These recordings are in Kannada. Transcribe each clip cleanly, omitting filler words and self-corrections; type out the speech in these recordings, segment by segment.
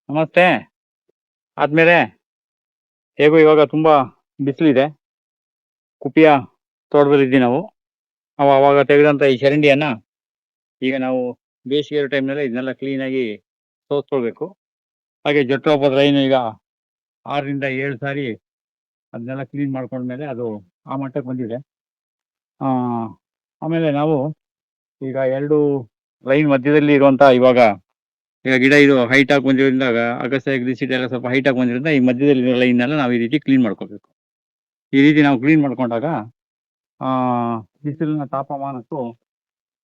ನಮಸ್ತೆ. ಆದ್ಮೇಲೆ ಹೇಗೂ ಇವಾಗ ತುಂಬಾ ಬಿಸಿಲಿದೆ. ಕುಪಿಯ ತೋಟದಲ್ಲಿದ್ದೀವಿ ನಾವು. ನಾವು ಅವಾಗ ತೆಗೆದಂತ ಈ ಚರಂಡಿಯನ್ನ ಈಗ ನಾವು ಬೇಸಿಗೆ ಇರೋ ಟೈಮ್‌ನಲ್ಲಿ ಇದನ್ನೆಲ್ಲ ಕ್ಲೀನಾಗಿ ಸೋಸ್ಕೊಳ್ಬೇಕು. ಹಾಗೆ ಜಟ್ರೋಪದ ಲೈನ್ ಈಗ 6 ರಿಂದ 7 ಸಾರಿ ಅದನ್ನೆಲ್ಲ ಕ್ಲೀನ್ ಮಾಡ್ಕೊಂಡ್ಮೇಲೆ ಅದು ಆ ಮಟ್ಟಕ್ಕೆ ಬಂದಿದೆ. ಆ ಆಮೇಲೆ ನಾವು ಈಗ 2 ಲೈನ್ ಮಧ್ಯದಲ್ಲಿ ಇರುವಂತ ಈಗ ಗಿಡ ಇದು ಹೈಟ್ ಆಗಿ ಬಂದಿರೋದ್ರಿಂದ ಅಗಸೆ ಗ್ರೀಸಿಡ್ ಎಲ್ಲ ಸ್ವಲ್ಪ ಹೈಟ್ ಆಗಿ ಬಂದಿರೋದ್ರಿಂದ ಈ ಮಧ್ಯದಲ್ಲಿರೋ ಲೈನ್‌ನೆಲ್ಲ ನಾವು ಈ ರೀತಿ ಕ್ಲೀನ್ ಮಾಡ್ಕೊಬೇಕು. ಈ ರೀತಿ ನಾವು ಕ್ಲೀನ್ ಮಾಡ್ಕೊಂಡಾಗ ಆ ಬಿಸಿಲಿನ ತಾಪಮಾನಕ್ಕೂ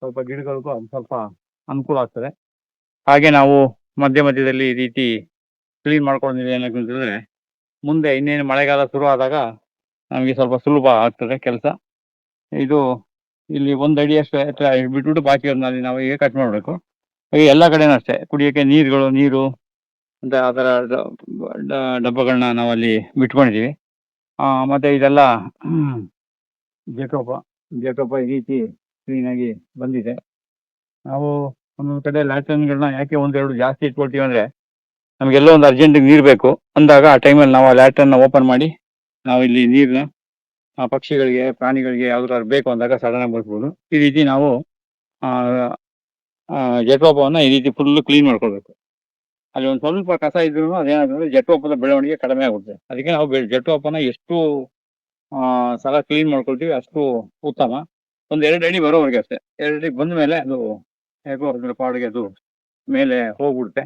ಸ್ವಲ್ಪ ಗಿಡಗಳಿಗೂ ಅದು ಸ್ವಲ್ಪ ಅನುಕೂಲ ಆಗ್ತದೆ. ಹಾಗೆ ನಾವು ಮಧ್ಯದಲ್ಲಿ ಈ ರೀತಿ ಕ್ಲೀನ್ ಮಾಡ್ಕೊಂಡಿದ್ರೆ ಏನಾಗ್ತದೆ ಅಂತಂದ್ರೆ, ಮುಂದೆ ಇನ್ನೇನು ಮಳೆಗಾಲ ಶುರು ಆದಾಗ ನಮಗೆ ಸ್ವಲ್ಪ ಸುಲಭ ಆಗ್ತದೆ ಕೆಲಸ. ಇದು ಇಲ್ಲಿ 1 ಅಡಿಯಷ್ಟು ಎತ್ತರ ಬಿಟ್ಬಿಟ್ಟು ಬಾಕಿಯವ್ರನ್ನ ಅಲ್ಲಿ ನಾವು ಈಗ ಕಟ್ ಮಾಡಬೇಕು. ಹಾಗೆ ಎಲ್ಲ ಕಡೆನೂ ಅಷ್ಟೇ ಕುಡಿಯೋಕ್ಕೆ ನೀರು ಅಂತ ಅದರ ಡಬ್ಬಗಳನ್ನ ನಾವಲ್ಲಿ ಬಿಟ್ಕೊಂಡಿದ್ದೀವಿ. ಮತ್ತೆ ಇದೆಲ್ಲ ಜೇಕೋಪ ಈ ರೀತಿ ಕ್ಲೀನಾಗಿ ಬಂದಿದೆ. ನಾವು ಒಂದೊಂದು ಕಡೆ ಲ್ಯಾಟ್ರಿನ್‌ಗಳನ್ನ ಯಾಕೆ 1, 2 ಜಾಸ್ತಿ ಇಟ್ಕೊಳ್ತೀವಿ ಅಂದ್ರೆ, ನಮಗೆಲ್ಲೋ ಒಂದು ಅರ್ಜೆಂಟಿಗೆ ನೀರು ಬೇಕು ಅಂದಾಗ ಆ ಟೈಮಲ್ಲಿ ನಾವು ಆ ಲ್ಯಾಟ್ರನ್ನ ಓಪನ್ ಮಾಡಿ ನಾವು ಇಲ್ಲಿ ನೀರನ್ನ ಪಕ್ಷಿಗಳಿಗೆ, ಪ್ರಾಣಿಗಳಿಗೆ ಯಾವ್ದಾದ್ರು ಬೇಕು ಅಂದಾಗ ಸಡನ್ನಾಗಿ ಬಳಸ್ಬೋದು. ಈ ರೀತಿ ನಾವು ಜೇಕೋಪವನ್ನ ಈ ರೀತಿ ಫುಲ್ಲು ಕ್ಲೀನ್ ಮಾಡ್ಕೊಳ್ಬೇಕು. ಅಲ್ಲಿ ಒಂದು ಸ್ವಲ್ಪ ಕಸ ಇದ್ರೂ ಅದೇನಾಗ್ತದೆ ಜೇಕೋಪದ ಬೆಳವಣಿಗೆ ಕಡಿಮೆ ಆಗುತ್ತೆ. ಅದಕ್ಕೆ ನಾವು ಜೇಕೋಪನ ಎಷ್ಟು ಸಲ ಕ್ಲೀನ್ ಮಾಡ್ಕೊಳ್ತೀವಿ ಅಷ್ಟು ಉತ್ತಮ. ಒಂದು 2 ಅಡಿ ಬರೋವರೆಗೆ ಅಷ್ಟೇ. 2 ಅಡಿ ಬಂದ ಮೇಲೆ ಅದು ಹೇಗೋ ಅದ್ರ ಪಾಡಿಗೆ ಅದು ಮೇಲೆ ಹೋಗ್ಬಿಡುತ್ತೆ.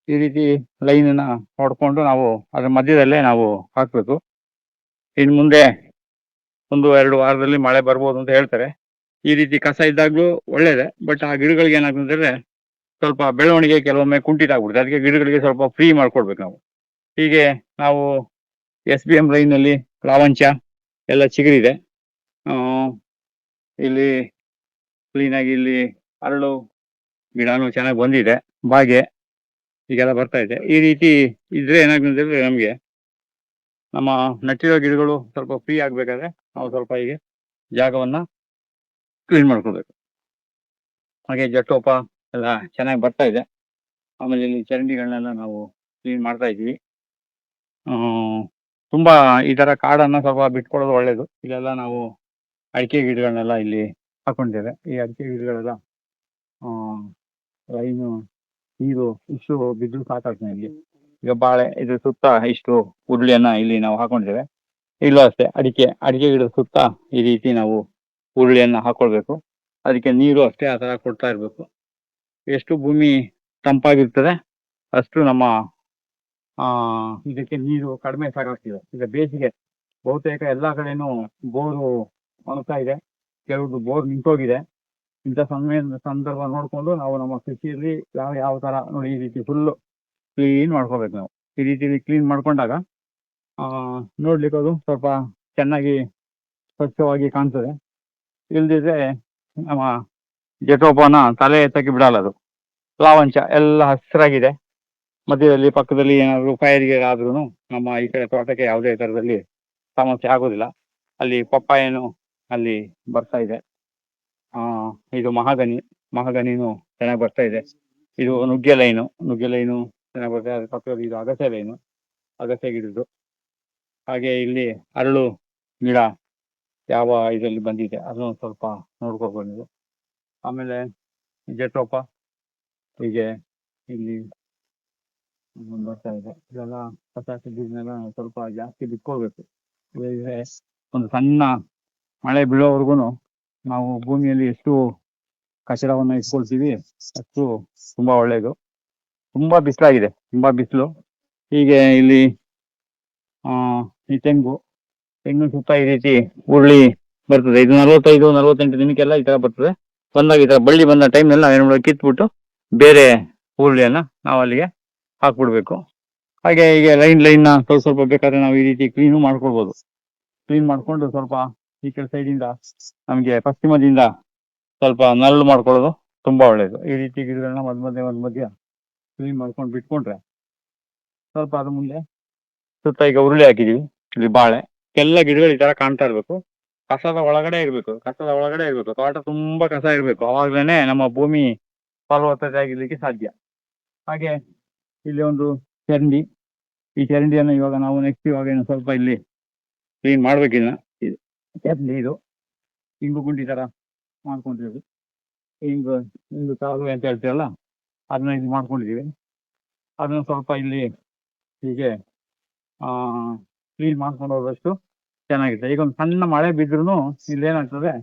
ಈ ರೀತಿ ಲೈನನ್ನ ಹೊಡ್ಕೊಂಡು ನಾವು ಅದ್ರ ಮಧ್ಯದಲ್ಲೇ ನಾವು ಹಾಕ್ಬೇಕು. ಇನ್ನು ಮುಂದೆ 1-2 ವಾರದಲ್ಲಿ ಮಳೆ ಬರ್ಬೋದು ಅಂತ ಹೇಳ್ತಾರೆ. ಈ ರೀತಿ ಕಸ ಇದ್ದಾಗ್ಲೂ ಒಳ್ಳೇದೇ. ಬಟ್ ಆ ಗಿಡಗಳಿಗೆ ಏನಾಗ್ತದೆ ಅಂತಂದ್ರೆ ಸ್ವಲ್ಪ ಬೆಳವಣಿಗೆ ಕೆಲವೊಮ್ಮೆ ಕುಂಠಿತ ಆಗ್ಬಿಡುತ್ತೆ. ಅದಕ್ಕೆ ಗಿಡಗಳಿಗೆ ಸ್ವಲ್ಪ ಫ್ರೀ ಮಾಡ್ಕೊಡ್ಬೇಕು ನಾವು. ಹೀಗೆ ನಾವು SBM ಲೈನ್‌ನಲ್ಲಿ ಲಾವಂಚ ಎಲ್ಲ ಚಿಗುರಿದೆ. ಇಲ್ಲಿ ಕ್ಲೀನಾಗಿ ಇಲ್ಲಿ ಅರಳು ಗಿಡನೂ ಚೆನ್ನಾಗಿ ಬಂದಿದೆ. ಬಾಗೆ ಈಗೆಲ್ಲ ಬರ್ತಾ ಇದೆ. ಈ ರೀತಿ ಇದ್ರೆ ಏನಾಗ್ತದೆ ಅಂದ್ರೆ ನಮಗೆ ನಮ್ಮ ನೆಟ್ಟಿರೋ ಗಿಡಗಳು ಸ್ವಲ್ಪ ಫ್ರೀ ಆಗ್ಬೇಕಾದ್ರೆ ನಾವು ಸ್ವಲ್ಪ ಹೀಗೆ ಜಾಗವನ್ನ ಕ್ಲೀನ್ ಮಾಡ್ಕೊಳ್ಬೇಕು. ಹಾಗೆ ಜಟ್ರೋಪ ಎಲ್ಲ ಚೆನ್ನಾಗಿ ಬರ್ತಾ ಇದೆ. ಆಮೇಲೆ ಇಲ್ಲಿ ಚರಂಡಿಗಳನ್ನೆಲ್ಲ ನಾವು ಕ್ಲೀನ್ ಮಾಡ್ತಾ ಇದ್ವಿ. ತುಂಬಾ ಈ ತರ ಕಾಡನ್ನ ಸ್ವಲ್ಪ ಬಿಟ್ಕೊಳ್ಳೋದು ಒಳ್ಳೇದು. ಇಲ್ಲೆಲ್ಲ ನಾವು ಅಡಿಕೆ ಗಿಡಗಳನ್ನೆಲ್ಲ ಇಲ್ಲಿ ಹಾಕೊಂಡಿದ್ದೇವೆ. ಈ ಅಡಿಕೆ ಗಿಡಗಳೆಲ್ಲ ಲೈನು ನೀರು ಇಷ್ಟು ಬಿದ್ದು ಸಾಕಾಗ್ತದೆ ಇಲ್ಲಿ. ಈಗ ಬಾಳೆ ಇದು ಸುತ್ತ ಇಷ್ಟು ಉರುಳಿಯನ್ನ ಇಲ್ಲಿ ನಾವು ಹಾಕೊಂಡಿದ್ದೇವೆ. ಇಲ್ಲೂ ಅಷ್ಟೇ ಅಡಿಕೆ ಗಿಡದ ಸುತ್ತ ಈ ರೀತಿ ನಾವು ಉರುಳಿಯನ್ನ ಹಾಕೊಳ್ಬೇಕು. ಅದಕ್ಕೆ ನೀರು ಅಷ್ಟೇ ಆ ತರ ಕೊಡ್ತಾ ಇರ್ಬೇಕು. ಎಷ್ಟು ಭೂಮಿ ತಂಪಾಗಿರ್ತದೆ ಅಷ್ಟು ನಮ್ಮ ಇದಕ್ಕೆ ನೀರು ಕಡಿಮೆ ಸಾಕಾಗ್ತಿದೆ. ಈಗ ಬೇಸಿಗೆ ಬಹುತೇಕ ಎಲ್ಲಾ ಕಡೆನೂ ಬೋರು ಒಣಗ್ತಾ ಇದೆ. ಕೆಲವ್ದು ಬೋರ್ ನಿಂತೋಗಿದೆ. ಇಂಥ ಸಂದರ್ಭ ನೋಡ್ಕೊಂಡು ನಾವು ನಮ್ಮ ಕೃಷಿಯಲ್ಲಿ ಯಾವ ತರ ನೋಡಿ ಈ ರೀತಿ ಫುಲ್ಲು ಕ್ಲೀನ್ ಮಾಡ್ಕೋಬೇಕು ನಾವು. ಈ ರೀತಿ ಕ್ಲೀನ್ ಮಾಡ್ಕೊಂಡಾಗ ನೋಡ್ಲಿಕ್ಕೆ ಅದು ಸ್ವಲ್ಪ ಚೆನ್ನಾಗಿ ಸ್ವಚ್ಛವಾಗಿ ಕಾಣ್ತದೆ. ಇಲ್ದಿದ್ರೆ ನಮ್ಮ ಜೇಕೋಪನ ತಲೆ ಎತ್ತಕ್ಕೆ ಬಿಡಲ್ಲ ಅದು. ಲಾವಂಚ ಎಲ್ಲ ಹಸಿರಾಗಿದೆ. ಮಧ್ಯದಲ್ಲಿ ಪಕ್ಕದಲ್ಲಿ ಏನಾದ್ರು ಫೈರ್ಗೆ ಆದ್ರೂ ನಮ್ಮ ಈ ಕಡೆ ತೋಟಕ್ಕೆ ಯಾವುದೇ ತರದಲ್ಲಿ ಸಮಸ್ಯೆ ಆಗೋದಿಲ್ಲ. ಅಲ್ಲಿ ಪಪ್ಪಾಯನು ಅಲ್ಲಿ ಬರ್ತಾ ಇದೆ. ಇದು ಮಹಾಗನಿನೂ ಚೆನ್ನಾಗಿ ಬರ್ತಾ ಇದೆ. ಇದು ನುಗ್ಗೆ ಲೈನು ಚೆನ್ನಾಗಿ ಬರ್ತಾ ಇದೆ. ಪಕ್ಕದಲ್ಲಿ ಇದು ಅಗಸೆ ಲೈನು, ಅಗಸೆ ಗಿಡದ್ದು. ಹಾಗೆ ಇಲ್ಲಿ ಅರಳು ಗಿಡ ಯಾವ ಇದರಲ್ಲಿ ಬಂದಿದೆ ಅದನ್ನು ಸ್ವಲ್ಪ ನೋಡ್ಕೊಬೋದು. ಆಮೇಲೆ ಜೇಟ್ರೋಪ ಹೀಗೆ ಇಲ್ಲಿ ಬರ್ತಾ ಇದೆ. ಇದೆಲ್ಲ ಕಸ ಸ್ವಲ್ಪ ಜಾಸ್ತಿ ಬಿಟ್ಕೊಳ್ಬೇಕು. ಒಂದು ಸಣ್ಣ ಮಳೆ ಬೀಳೋವರೆಗೂ ನಾವು ಭೂಮಿಯಲ್ಲಿ ಎಷ್ಟು ಕಚಡವನ್ನು ಇಟ್ಕೊಳ್ತೀವಿ ಅಷ್ಟು ತುಂಬಾ ಒಳ್ಳೆಯದು. ತುಂಬಾ ಬಿಸಿಲಾಗಿದೆ, ತುಂಬಾ ಬಿಸಿಲು. ಹೀಗೆ ಇಲ್ಲಿ ಈ ತೆಂಗಿನ ಸುತ್ತ ಈ ರೀತಿ ಉರುಳಿ ಬರ್ತದೆ. ಇದು 45-48 ದಿನಕ್ಕೆಲ್ಲ ಈ ತರ ಬರ್ತದೆ. ಬಂದಾಗ ಈ ತರ ಬಳ್ಳಿ ಬಂದ ಟೈಮ್ನಲ್ಲಿ ನಾವೇನು ಮಾಡಬೇಕು, ಕಿತ್ಬಿಟ್ಟು ಬೇರೆ ಉರುಳಿಯನ್ನ ನಾವು ಅಲ್ಲಿಗೆ ಹಾಕ್ಬಿಡ್ಬೇಕು. ಹಾಗೆ ಹೀಗೆ ಲೈನ್ನ ಸ್ವಲ್ಪ ಬೇಕಾದ್ರೆ ನಾವು ಈ ರೀತಿ ಕ್ಲೀನು ಮಾಡ್ಕೊಳ್ಬೋದು. ಕ್ಲೀನ್ ಮಾಡ್ಕೊಂಡು ಸ್ವಲ್ಪ ಈ ಕಡೆ ಸೈಡಿಂದ ನಮಗೆ ಪಶ್ಚಿಮದಿಂದ ಸ್ವಲ್ಪ ನರಳು ಮಾಡ್ಕೊಳ್ಳೋದು ತುಂಬಾ ಒಳ್ಳೇದು. ಈ ರೀತಿ ಗಿಡಗಳನ್ನ ಮಧ್ಯ ಕ್ಲೀನ್ ಮಾಡ್ಕೊಂಡು ಬಿಟ್ಕೊಂಡ್ರೆ ಸ್ವಲ್ಪ ಅದು ಮುಂದೆ ಸುತ್ತ ಈಗ ಉರುಳಿ ಹಾಕಿದೀವಿ. ಇಲ್ಲಿ ಬಾಳೆ ಎಲ್ಲ ಗಿಡಗಳು ಈ ತರ ಕಾಣ್ತಾ ಇರ್ಬೇಕು. ಕಸದ ಒಳಗಡೆ ಇರ್ಬೇಕು. ತೋಟ ತುಂಬಾ ಕಸ ಇರ್ಬೇಕು. ಅವಾಗ್ಲೇನೆ ನಮ್ಮ ಭೂಮಿ ಫಲವತ್ತತೆ ಆಗಿರ್ಲಿಕ್ಕೆ ಸಾಧ್ಯ. ಹಾಗೆ ಇಲ್ಲಿ ಒಂದು ಚರಂಡಿ. ಈ ಚರಂಡಿಯನ್ನು ಇವಾಗ ನಾವು ನೆಕ್ಸ್ಟ್ ಇವಾಗ ಏನು ಸ್ವಲ್ಪ ಇಲ್ಲಿ ಕ್ಲೀನ್ ಮಾಡ್ಬೇಕಿನ್ನ. ಚರಂಡಿ ಇದು ಹಿಂಗು ಗುಂಡಿ ತರ ಮಾಡ್ಕೊಂಡಿರೋದು, ಹಿಂಗು ಕಾಲುವೆ ಅಂತ ಹೇಳ್ತೀರಲ್ಲ ಅದನ್ನ ಇದು ಮಾಡ್ಕೊಂಡಿದೀವಿ. ಅದನ್ನ ಸ್ವಲ್ಪ ಇಲ್ಲಿ ಹೀಗೆ ಕ್ಲೀನ್ ಮಾಡ್ಕೊಂಡು ಹೋದಷ್ಟು ಚೆನ್ನಾಗಿದೆ. ಈಗ ಒಂದು ಸಣ್ಣ ಮಳೆ ಬಿದ್ರೂ ಇಲ್ಲೇನಾಗ್ತದೆ,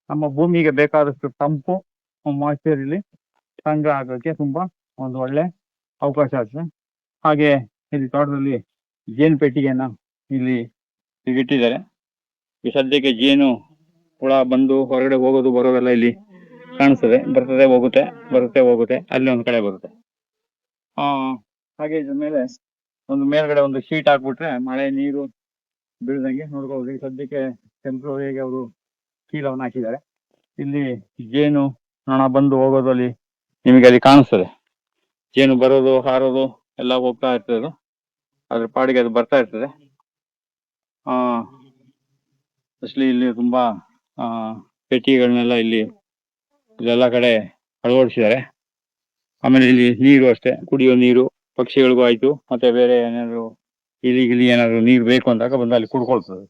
ನಮ್ಮ ಭೂಮಿಗೆ ಬೇಕಾದಷ್ಟು ತಂಪು ಮಾಯಿಶ್ಚರ್ ಇಲ್ಲಿ ಸಂಗ್ರಹ ಆಗೋಕ್ಕೆ ತುಂಬಾ ಒಂದು ಒಳ್ಳೆ ಅವಕಾಶ ಆಗ್ತದೆ. ಹಾಗೆ ಇಲ್ಲಿ ತೋಟದಲ್ಲಿ ಜೇನು ಪೆಟ್ಟಿಗೆಯನ್ನ ಇಲ್ಲಿ ಇಟ್ಟಿದ್ದಾರೆ. ಈ ಸದ್ಯಕ್ಕೆ ಜೇನು ಹುಳ ಬಂದು ಹೊರಗಡೆ ಹೋಗೋದು ಬರೋದೆಲ್ಲ ಇಲ್ಲಿ ಕಾಣಿಸ್ತದೆ. ಬರ್ತದೆ ಹೋಗುತ್ತೆ, ಬರುತ್ತೆ ಹೋಗುತ್ತೆ, ಅಲ್ಲಿ ಒಂದು ಕಡೆ ಬರುತ್ತೆ. ಹಾಗೆ ಇದ್ರ ಮೇಲೆ ಒಂದು ಮೇಲ್ಗಡೆ ಒಂದು ಶೀಟ್ ಹಾಕ್ಬಿಟ್ರೆ ಮಳೆ ನೀರು ಬೀಳ್ದಂಗೆ ನೋಡ್ಕೋಬಹುದು. ಈ ಸದ್ಯಕ್ಕೆ ಟೆಂಪ್ರವರಿಯಾಗಿ ಅವರು ಚೀಲವನ್ನು ಹಾಕಿದ್ದಾರೆ. ಇಲ್ಲಿ ಜೇನು ನೊಣ ಬಂದು ಹೋಗೋದಲ್ಲಿ ನಿಮಗೆ ಅಲ್ಲಿ ಕಾಣಿಸ್ತದೆ. ಜೇನು ಬರೋದು ಹಾರೋದು ಎಲ್ಲ ಹೋಗ್ತಾ ಇರ್ತದೆ, ಅದ್ರ ಪಾಡಿಗೆ ಅದು ಬರ್ತಾ ಇರ್ತದೆ. ಅಸಲಿ ಇಲ್ಲಿ ತುಂಬಾ ಪೆಟ್ಟಿಗೆಗಳನ್ನೆಲ್ಲ ಇಲ್ಲಿ ಇದೆಲ್ಲ ಕಡೆ ಅಳವಡಿಸಿದ್ದಾರೆ. ಆಮೇಲೆ ಇಲ್ಲಿ ನೀರು ಅಷ್ಟೇ, ಕುಡಿಯೋ ನೀರು ಪಕ್ಷಿಗಳಿಗೂ ಆಯ್ತು, ಮತ್ತೆ ಬೇರೆ ಏನಾದ್ರು ಇಲಿ ಏನಾದ್ರು ನೀರು ಬೇಕು ಅಂದಾಗ ಬಂದು ಅಲ್ಲಿ ಕುಡ್ಕೊಳ್ತದೆ.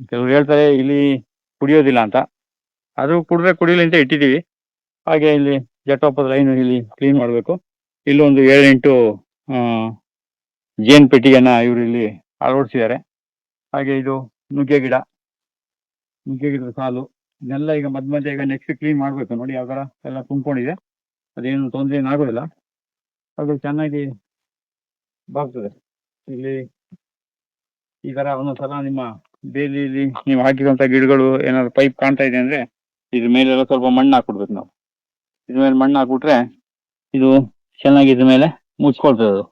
ಕೆಲವ್ರು ಹೇಳ್ತಾರೆ ಇಲ್ಲಿ ಕುಡಿಯೋದಿಲ್ಲ ಅಂತ, ಅದು ಕುಡಿದ್ರೆ ಕುಡಿಯಲಿ ಅಂತ ಇಟ್ಟಿದ್ದೀವಿ. ಹಾಗೆ ಇಲ್ಲಿ ಜಟೋಪದ ಲೈನ್ ಇಲ್ಲಿ ಕ್ಲೀನ್ ಮಾಡಬೇಕು. ಇಲ್ಲೊಂದು 7-8 ಜೇನು ಪೆಟ್ಟಿಗೆಯನ್ನ ಇವರು ಇಲ್ಲಿ ಅಳವಡಿಸಿದ್ದಾರೆ. ಹಾಗೆ ಇದು ನುಗ್ಗೆ ಗಿಡದ ಸಾಲು ಇದನ್ನೆಲ್ಲ ಈಗ ಮಧ್ಯ ಈಗ ನೆಕ್ಸ್ಟ್ ಕ್ಲೀನ್ ಮಾಡಬೇಕು. ನೋಡಿ ಯಾವ ಥರ ಎಲ್ಲ ತುಂಬಿಕೊಂಡಿದೆ, ಅದೇನು ತೊಂದರೆ ಏನಾಗೋದಿಲ್ಲ, ಅದು ಚೆನ್ನಾಗಿ ಬರ್ತದೆ. ಇಲ್ಲಿ ಈ ಥರ ಒಂದೊಂದ್ಸಲ ನಿಮ್ಮ ಬೇಲಿಯಲ್ಲಿ ನೀವು ಹಾಕಿರುವಂಥ ಗಿಡಗಳು ಏನಾದ್ರು ಪೈಪ್ ಕಾಣ್ತಾ ಇದೆ ಅಂದರೆ ಇದ್ರ ಮೇಲೆಲ್ಲ ಸ್ವಲ್ಪ ಮಣ್ಣು ಹಾಕ್ಬಿಡ್ಬೇಕು. ನಾವು ಇದ್ರ ಮೇಲೆ ಮಣ್ಣು ಹಾಕ್ಬಿಟ್ರೆ ಇದು ಚೆನ್ನಾಗಿ ಇದ್ರ ಮೇಲೆ ಮುಚ್ಕೊಳ್ತದೆ, ಅದು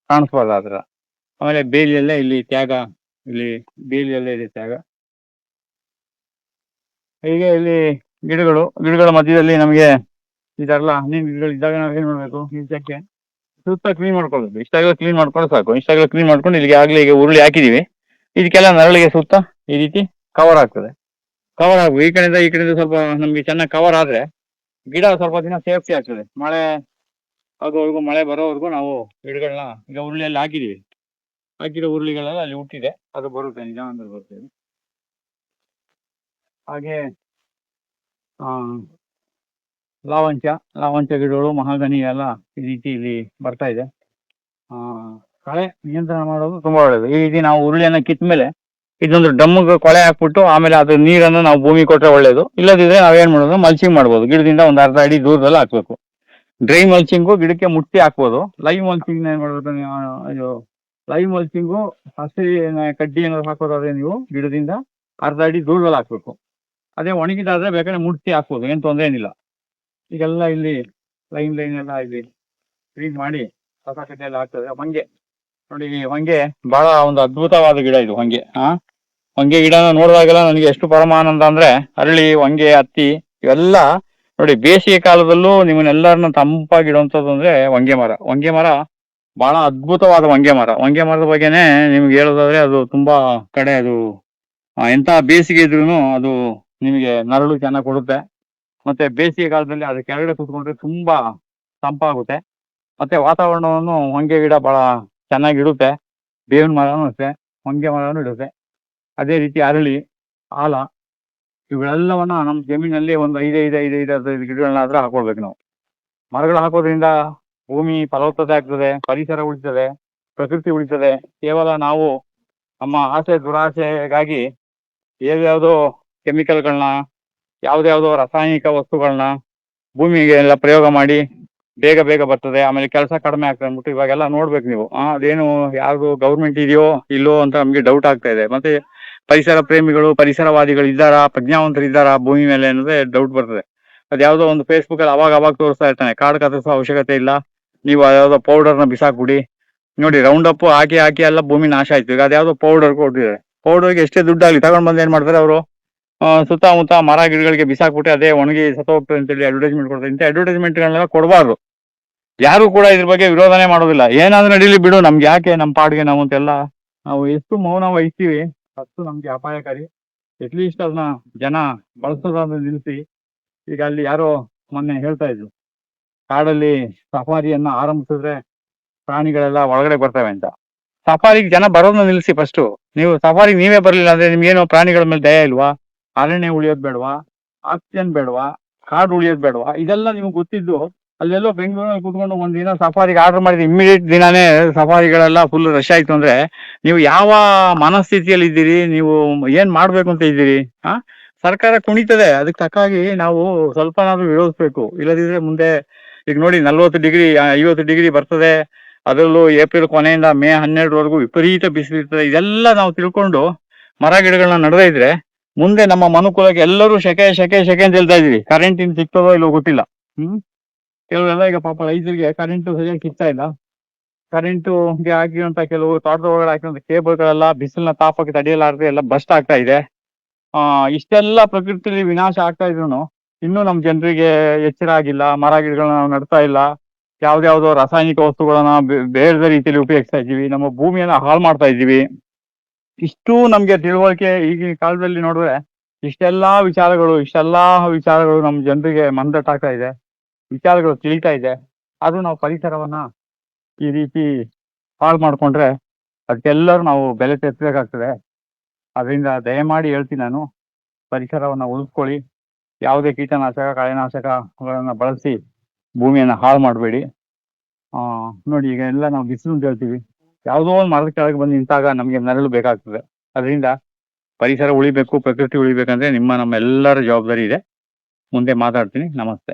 ಕಾಣಿಸ್ಬಾರ್ದು ಆ ಥರ. ಆಮೇಲೆ ಬೇಲಿಯಲ್ಲೇ ಇಲ್ಲಿ ತ್ಯಾಗ, ಇಲ್ಲಿ ಬೇಲಿಯಲ್ಲೇ ಇದೆ ತ್ಯಾಗ. ಹೀಗೆ ಇಲ್ಲಿ ಗಿಡಗಳ ಮಧ್ಯದಲ್ಲಿ ನಮಗೆ ಈ ಥರ ಎಲ್ಲ ಹಣ್ಣಿನ ಗಿಡಗಳು ಇದ್ದಾಗ ನಾವು ಏನು ಮಾಡಬೇಕು, ಇದಕ್ಕೆ ಸುತ್ತ ಕ್ಲೀನ್ ಮಾಡ್ಕೊಳ್ಬೇಕು. ಇಷ್ಟಾಗಲೇ ಕ್ಲೀನ್ ಮಾಡ್ಕೊಂಡು ಸಾಕು. ಇಷ್ಟಾಗಲೇ ಕ್ಲೀನ್ ಮಾಡ್ಕೊಂಡು ಇಲ್ಲಿಗೆ ಆಗಲೇ ಈಗ ಉರುಳಿ ಹಾಕಿದೀವಿ. ಇದಕ್ಕೆಲ್ಲ ನರಳಿಗೆ ಸುತ್ತ ಈ ರೀತಿ ಕವರ್ ಆಗ್ತದೆ. ಕವರ್ ಆಗ್ಬೇಕು. ಈ ಕಡೆಯಿಂದ ಸ್ವಲ್ಪ ನಮ್ಗೆ ಚೆನ್ನಾಗಿ ಕವರ್ ಆದ್ರೆ ಗಿಡ ಸ್ವಲ್ಪ ದಿನ ಸೇಫ್ಟಿ ಆಗ್ತದೆ. ಮಳೆ ಆಗೋವರೆಗೂ, ಮಳೆ ಬರೋವರೆಗೂ ನಾವು ಗಿಡಗಳನ್ನ ಈಗ ಉರುಳಿಯಲ್ಲಿ ಹಾಕಿದೀವಿ. ಹಾಕಿರೋ ಉರುಳಿಗಳೆಲ್ಲ ಅಲ್ಲಿ ಹುಟ್ಟಿದೆ, ಅದು ಬರುತ್ತೆ, ನಿಜ ಅಂದ್ರೆ ಬರ್ತದೆ. ಹಾಗೆ ಲಾವಂಚ ಗಿಡಗಳು, ಮಹಾಗನಿ ಎಲ್ಲ ಈ ರೀತಿ ಇಲ್ಲಿ ಬರ್ತಾ ಇದೆ. ಕಳೆ ನಿಯಂತ್ರಣ ಮಾಡೋದು ತುಂಬಾ ಒಳ್ಳೇದು. ಈ ರೀತಿ ನಾವು ಉರುಳಿಯನ್ನ ಕಿತ್ತ ಮೇಲೆ ಇದೊಂದು ಡ್ರಮ್ಗೆ ಕೊಳೆ ಹಾಕ್ಬಿಟ್ಟು ಆಮೇಲೆ ಅದ್ರ ನೀರನ್ನು ನಾವು ಭೂಮಿ ಕೊಟ್ಟರೆ ಒಳ್ಳೇದು. ಇಲ್ಲದಿದ್ರೆ ನಾವೇನ್ ಮಾಡೋದು, ಮಲ್ಚಿಂಗ್ ಮಾಡ್ಬೋದು. ಗಿಡದಿಂದ ಒಂದು ಅರ್ಧ ಅಡಿ ದೂರದಲ್ಲಿ ಹಾಕ್ಬೇಕು. ಡ್ರೈ ಮಲ್ಚಿಂಗು ಗಿಡಕ್ಕೆ ಮುಟ್ಟಿ ಹಾಕ್ಬೋದು. ಲೈವ್ ಮಲ್ಚಿಂಗ್ ಏನ್ ಮಾಡ್ಬೇಕು, ಲೈವ್ ಮಲ್ಚಿಂಗು ಹಸಿ ಕಡ್ಡಿ ಏನಾದ್ರು ಹಾಕೋದಾದ್ರೆ ನೀವು ಗಿಡದಿಂದ ಅರ್ಧ ಅಡಿ ದೂರದಲ್ಲಿ ಹಾಕ್ಬೇಕು. ಅದೇ ಒಣಗಿದಾದ್ರೆ ಬೇಕಾದ್ರೆ ಮುಟ್ಟಿ ಹಾಕ್ಬೋದು, ಏನು ತೊಂದರೆ ಏನಿಲ್ಲ. ಈಗೆಲ್ಲ ಇಲ್ಲಿ ಲೈನ್ ಎಲ್ಲ ಇಲ್ಲಿ ಕ್ಲೀನ್ ಮಾಡಿ ಕಸ ಕಡ್ಡಿ ಎಲ್ಲ ಆಗ್ತದೆ. ಹೊಂಗೆ ನೋಡಿ, ಹೊಂಗೆ ಬಹಳ ಒಂದು ಅದ್ಭುತವಾದ ಗಿಡ ಇದು. ಹೊಂಗೆ ಗಿಡನ ನೋಡಿದಾಗೆಲ್ಲ ನನಗೆ ಎಷ್ಟು ಪರಮಾನಂದ ಅಂದ್ರೆ, ಅರಳಿ, ಹೊಂಗೆ, ಹತ್ತಿ ಇವೆಲ್ಲ ನೋಡಿ ಬೇಸಿಗೆ ಕಾಲದಲ್ಲೂ ನಿಮ್ಮನ್ನೆಲ್ಲರನ್ನ ತಂಪಾಗಿಡುವಂಥದ್ದು ಅಂದ್ರೆ ಹೊಂಗೆ ಮರ ಬಹಳ ಅದ್ಭುತವಾದ ಹೊಂಗೆ ಮರದ ಬಗ್ಗೆನೆ ನಿಮ್ಗೆ ಹೇಳೋದಾದ್ರೆ ಅದು ತುಂಬಾ ಕಡೆ ಅದು ಎಂತ ಬೇಸಿಗೆ ಇದ್ರೂ ಅದು ನಿಮಗೆ ನರಳು ಚೆನ್ನಾಗಿ ಕೊಡುತ್ತೆ. ಮತ್ತೆ ಬೇಸಿಗೆ ಕಾಲದಲ್ಲಿ ಅದು ಕೆಳಗಡೆ ಕೂತ್ಕೊಂಡ್ರೆ ತುಂಬಾ ತಂಪಾಗುತ್ತೆ. ಮತ್ತೆ ವಾತಾವರಣವನ್ನು ಹೊಂಗೆ ಗಿಡ ಬಹಳ ಚೆನ್ನಾಗಿ ಇಡುತ್ತೆ. ಬೇವಿನ ಮರನೂ ಅಷ್ಟೇ, ಹೊಂಗೆ ಮರನೂ ಇಡುತ್ತೆ. ಅದೇ ರೀತಿ ಅರಳಿ, ಆಲ ಇವೆಲ್ಲವನ್ನ ನಮ್ಮ ಜಮೀನಲ್ಲಿ ಒಂದು 5 ಗಿಡಗಳನ್ನಾದ್ರೂ ಹಾಕೊಳ್ಬೇಕು ನಾವು. ಮರಗಳು ಹಾಕೋದ್ರಿಂದ ಭೂಮಿ ಫಲವತ್ತತೆ ಆಗ್ತದೆ, ಪರಿಸರ ಉಳಿತದೆ, ಪ್ರಕೃತಿ ಉಳಿತದೆ. ಕೇವಲ ನಾವು ನಮ್ಮ ಆಸೆ ದುರಾಸೆಗಾಗಿ ಯಾವ್ಯಾವುದೋ ಕೆಮಿಕಲ್ಗಳನ್ನ, ಯಾವ್ದ್ಯಾವ್ದೋ ರಾಸಾಯನಿಕ ವಸ್ತುಗಳನ್ನ ಭೂಮಿಗೆ ಎಲ್ಲ ಪ್ರಯೋಗ ಮಾಡಿ ಬೇಗ ಬರ್ತದೆ, ಆಮೇಲೆ ಕೆಲಸ ಕಡಿಮೆ ಆಗ್ತದೆ ಅಂದ್ಬಿಟ್ಟು ಇವಾಗೆಲ್ಲ ನೋಡ್ಬೇಕು ನೀವು. ಅದೇನು ಯಾವ್ದು ಗೌರ್ಮೆಂಟ್ ಇದೆಯೋ ಇಲ್ಲೋ ಅಂತ ನಮ್ಗೆ ಡೌಟ್ ಆಗ್ತಾ ಇದೆ. ಮತ್ತೆ ಪರಿಸರ ಪ್ರೇಮಿಗಳು, ಪರಿಸರವಾದಿಗಳು ಇದ್ದಾರಾ, ಪ್ರಜ್ಞಾವಂತರು ಇದ್ದಾರಾ ಭೂಮಿ ಮೇಲೆ ಅನ್ನೋದೇ ಡೌಟ್ ಬರ್ತದೆ. ಅದ್ಯಾವುದೋ ಒಂದು ಫೇಸ್ಬುಕ್ ಅಲ್ಲಿ ಅವಾಗ ತೋರಿಸ್ತಾ ಇರ್ತಾನೆ, ಕಾಡು ಕತ್ತರಿಸೋ ಅವಶ್ಯಕತೆ ಇಲ್ಲ, ನೀವು ಅದ್ಯಾವುದೋ ಪೌಡರ್ನ ಬಿಸಾಕ್ಬಿಡಿ. ನೋಡಿ, ರೌಂಡ್ ಅಪ್ ಹಾಕಿ ಎಲ್ಲ ಭೂಮಿ ನಾಶ ಆಯ್ತು. ಈಗ ಅದ್ಯಾವುದೋ ಪೌಡರ್ ಕೊಟ್ಟಿದ್ದಾರೆ. ಪೌಡರ್ಗೆ ಎಷ್ಟೇ ದುಡ್ಡಾಗ್ಲಿ ತಗೊಂಡ್ ಬಂದು ಏನ್ ಮಾಡ್ತಾರೆ ಅವರು, ಸುತ್ತಮುತ್ತ ಮರ ಗಿಡಗಳಿಗೆ ಬಿಸಾಕ್ಬಿಟ್ಟು ಅದೇ ಒಣಗಿ ಸತ್ತೋಗ್ತದೆ ಅಂತೇಳಿ ಅಡ್ವರ್ಟೈಸ್ಮೆಂಟ್ ಕೊಡ್ತಾರೆ. ಇಂಥ ಅಡ್ವರ್ಟೈಸ್ಮೆಂಟ್ಗಳನ್ನೆಲ್ಲ ಕೊಡಬಾರ್ದು. ಯಾರು ಕೂಡ ಇದ್ರ ಬಗ್ಗೆ ವಿರೋಧನೆ ಮಾಡೋದಿಲ್ಲ. ಏನಾದ್ರೂ ನಡೀಲಿ ಬಿಡು, ನಮ್ಗೆ ಯಾಕೆ, ನಮ್ಮ ಪಾಡ್ಗೆ ನಾವು ಅಂತೆಲ್ಲ ನಾವು ಎಷ್ಟು ಮೌನ ವಹಿಸ್ತೀವಿ ಅಷ್ಟು ನಮ್ಗೆ ಅಪಾಯಕಾರಿ. ಅಟ್ಲೀಸ್ಟ್ ಅದನ್ನ ಜನ ಬಳಸೋದಾದ್ರೆ ನಿಲ್ಲಿಸಿ. ಈಗ ಅಲ್ಲಿ ಯಾರೋ ಮೊನ್ನೆ ಹೇಳ್ತಾ ಇದ್ರು, ಕಾಡಲ್ಲಿ ಸಫಾರಿಯನ್ನ ಆರಂಭಿಸಿದ್ರೆ ಪ್ರಾಣಿಗಳೆಲ್ಲ ಒಳಗಡೆ ಬರ್ತವೆ ಅಂತ. ಸಫಾರಿಗೆ ಜನ ಬರೋದನ್ನ ನಿಲ್ಲಿಸಿ ಫಸ್ಟ್. ನೀವು ಸಫಾರಿಗೆ ನೀವೇ ಬರ್ಲಿಲ್ಲ ಅಂದ್ರೆ ನಿಮ್ಗೇನು ಪ್ರಾಣಿಗಳ ಮೇಲೆ ದಯ ಇಲ್ವಾ? ಅರಣ್ಯ ಉಳಿಯೋದ್ ಬೇಡವಾ? ಆಕ್ಸಿಜನ್ ಬೇಡವಾ? ಕಾಡು ಉಳಿಯೋದ್ ಬೇಡವಾ? ಇದೆಲ್ಲ ನಿಮ್ಗೆ ಗೊತ್ತಿದ್ದು ಅಲ್ಲೆಲ್ಲೋ ಬೆಂಗಳೂರಲ್ಲಿ ಕೂತ್ಕೊಂಡು ಒಂದ್ ದಿನ ಸಫಾರಿಗೆ ಆರ್ಡರ್ ಮಾಡಿದ್ರೆ ಇಮ್ಮಿಡಿಯೇಟ್ ದಿನಾನೇ ಸಫಾರಿಗಳೆಲ್ಲ ಫುಲ್ ರಶ್ ಆಯ್ತು ಅಂದ್ರೆ ನೀವು ಯಾವ ಮನಸ್ಥಿತಿಯಲ್ಲಿ ಇದ್ದೀರಿ? ನೀವು ಏನ್ ಮಾಡ್ಬೇಕು ಅಂತ ಇದ್ದೀರಿ? ಸರ್ಕಾರ ಕುಣಿತದೆ, ಅದಕ್ಕೆ ತಕ್ಕಾಗಿ ನಾವು ಸ್ವಲ್ಪನಾದ್ರೂ ವಿರೋಧಿಸ್ಬೇಕು. ಇಲ್ಲದಿದ್ರೆ ಮುಂದೆ ಈಗ ನೋಡಿ 40 ಡಿಗ್ರಿ 50 ಡಿಗ್ರಿ ಬರ್ತದೆ. ಅದರಲ್ಲೂ ಏಪ್ರಿಲ್ ಕೊನೆಯಿಂದ ಮೇ 12ವರೆಗೂ ವಿಪರೀತ ಬಿಸಿಲು ಇರ್ತದೆ. ಇದೆಲ್ಲ ನಾವು ತಿಳ್ಕೊಂಡು ಮರ ಗಿಡಗಳನ್ನ ನಡೆದೇ ಇದ್ರೆ ಮುಂದೆ ನಮ್ಮ ಮನುಕುಲಕ್ಕೆ ಎಲ್ಲರೂ ಶೆಕೆ ಶೆಕೆ ಶೆಕೆ ಅಂತ ಹೇಳ್ತಾ ಇದೀವಿ. ಕರೆಂಟ್ ಇನ್ ಸಿಗ್ತದೋ ಇಲ್ಲೋ ಗೊತ್ತಿಲ್ಲ. ಕೆಲವೆಲ್ಲ ಈಗ ಪಾಪ ರೈತರಿಗೆ ಕರೆಂಟ್ ಸರಿಯಾಗಿ ಸಿಗ್ತಾ ಇಲ್ಲ. ಕರೆಂಟ್ಗೆ ಹಾಕಿರುವಂತ ಕೆಲವು ತೋಟದ ಒಳಗಡೆ ಹಾಕಿರುವಂತ ಕೇಬಲ್ಗಳೆಲ್ಲ ಬಿಸಿಲಿನ ತಾಪಕ್ಕೆ ತಡೆಯಲಾರದೆ ಎಲ್ಲ ಬಸ್ಟ್ ಆಗ್ತಾ ಇದೆ. ಇಷ್ಟೆಲ್ಲ ಪ್ರಕೃತಿಯಲ್ಲಿ ವಿನಾಶ ಆಗ್ತಾ ಇದ್ರು ಇನ್ನೂ ನಮ್ ಜನರಿಗೆ ಎಚ್ಚರ ಆಗಿಲ್ಲ. ಮರ ಗಿಡಗಳನ್ನ ನಾವು ನಡ್ತಾ ಇಲ್ಲ. ಯಾವ್ದಾವ್ದೋ ರಾಸಾಯನಿಕ ವಸ್ತುಗಳನ್ನ ಬೇರೆ ರೀತಿಯಲ್ಲಿ ಉಪಯೋಗಿಸ್ತಾ ಇದ್ದೀವಿ. ನಮ್ಮ ಭೂಮಿಯನ್ನ ಹಾಳು ಮಾಡ್ತಾ ಇದ್ದೀವಿ. ಇಷ್ಟು ನಮ್ಗೆ ತಿಳುವಳಿಕೆ ಈಗಿನ ಕಾಲದಲ್ಲಿ ನೋಡಿದ್ರೆ ಇಷ್ಟೆಲ್ಲಾ ವಿಚಾರಗಳು ನಮ್ ಜನರಿಗೆ ಮಂದಟ್ಟಾಗ್ತಾ ಇದೆ. ವಿಚಾರಗಳು ತಿಳಿತಾ ಇದೆ. ಆದ್ರೂ ನಾವು ಪರಿಸರವನ್ನ ಈ ರೀತಿ ಹಾಳು ಮಾಡ್ಕೊಂಡ್ರೆ ಅದಕ್ಕೆಲ್ಲರೂ ನಾವು ಬೆಲೆ ತೆತ್ತಬೇಕಾಗ್ತದೆ. ಅದರಿಂದ ದಯಮಾಡಿ ಹೇಳ್ತೀನಿ ನಾನು, ಪರಿಸರವನ್ನ ಉಳಿಸ್ಕೊಳ್ಳಿ. ಯಾವುದೇ ಕೀಟನಾಶಕ ಕಳೆನಾಶಕಗಳನ್ನ ಬಳಸಿ ಭೂಮಿಯನ್ನ ಹಾಳು ಮಾಡಬೇಡಿ. ನೋಡಿ ಈಗ ಎಲ್ಲ ನಾವು ಬಿಸಿಲು ಅಂತ ಹೇಳ್ತೀವಿ. ಯಾವುದೋ ಒಂದು ಮರದ ಕೆಳಗೆ ಬಂದು ನಿಂತಾಗ ನಮ್ಗೆ ನೆರಳು ಬೇಕಾಗ್ತದೆ. ಅದರಿಂದ ಪರಿಸರ ಉಳಿಬೇಕು, ಪ್ರಕೃತಿ ಉಳಿಬೇಕಂದ್ರೆ ನಮ್ಮ ಎಲ್ಲರ ಜವಾಬ್ದಾರಿ ಇದೆ. ಮುಂದೆ ಮಾತಾಡ್ತೀನಿ. ನಮಸ್ತೆ.